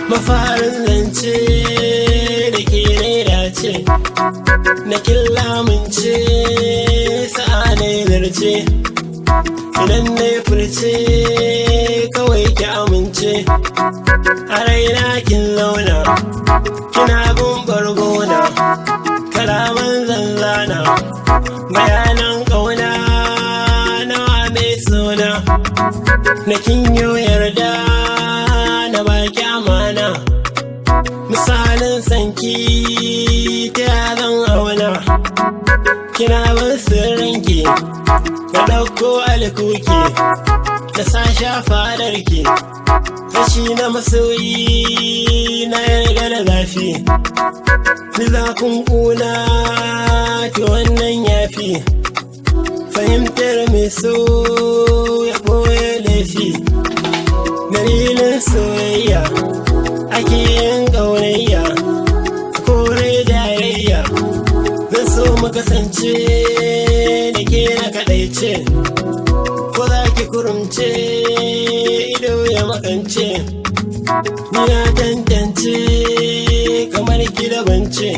Mafarin zance da ke naira ce, na killamince sa'a na zarce, idan na furce kawai ki amince, a raina kin zauna kina bin bargona, kalaman zanzana bayanan ƙauna nawa mai suna, na kinyo yarda na baki amana, misalin sanki ta zan auna, kina ban sirrinki na ɗauko alkuki na sa shafadarki, rashi na masoyi na yarda da zafi, ni zafin ƙuna ki wannan yafi, fahimtar mai so ya ɓoye laifi, dalilin soyayya ake yin ƙaunayya, kore jayayya, zan so mu kasance da ke na kaɗaice, ko za ki kurumce ido ya makance, ni na tantance kamar ki da bance,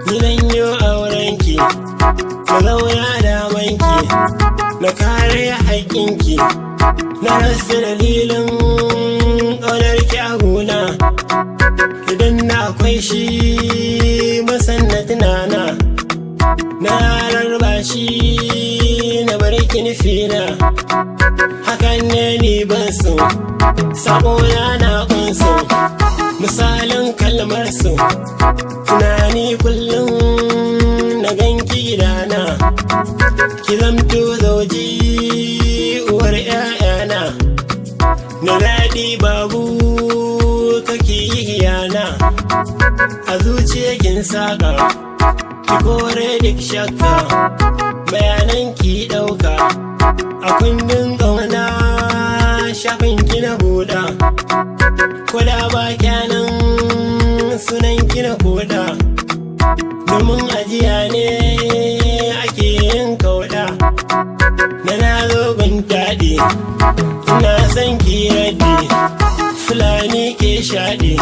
ni nan yo aurenki na zauna da manki, na kare haƙƙinki, na rasa dalilin ƙaunar ki a gona, idan na akwai shi masan na tunana, na rarraba shi na bari ki nufina, hakan ne ni ban so, saƙona na ƙunso, misalin kalmar so, tunani kullum na ganki gidana, ki zamto zauji uwar ‘ya'yana, na daɗi babu kake yi hiyana, a zuciya kin saƙa ki kore duk shakka, bayanan ki ɗauka a kundin ƙauna, shafin ki na buɗa, koda ba kyanan sunan ki na koda, domin ajiya ne ake yin kauɗa, na zo gun daɗi ina son ki raddi, fulani ke shaɗi,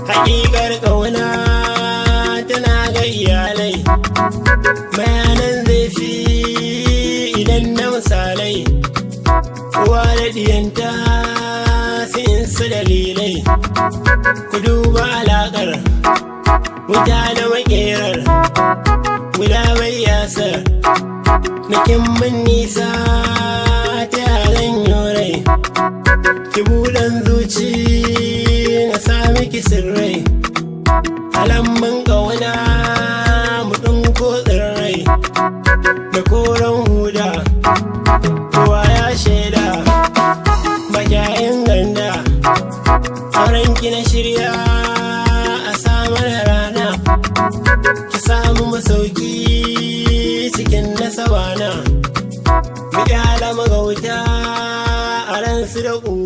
haƙiƙar ƙauna tana ga iyalai, bayanan zai fi idan na misalai, uwa da diyanta sai in su dalilai, ku duba alaƙar wuta da maƙerar guda bai yasar, na kin min nisa ta yalan yorai, ki buɗan zuci na sami ki sirrai, alamman ƙauna mu ɗinko tsirrai, da koren huda kowa ya shaida, makyayin ganda aurenki na shirya a samar rana, ki samu masauki cikin nasabana, mu ƙyala magauta a ransu da ƙuna.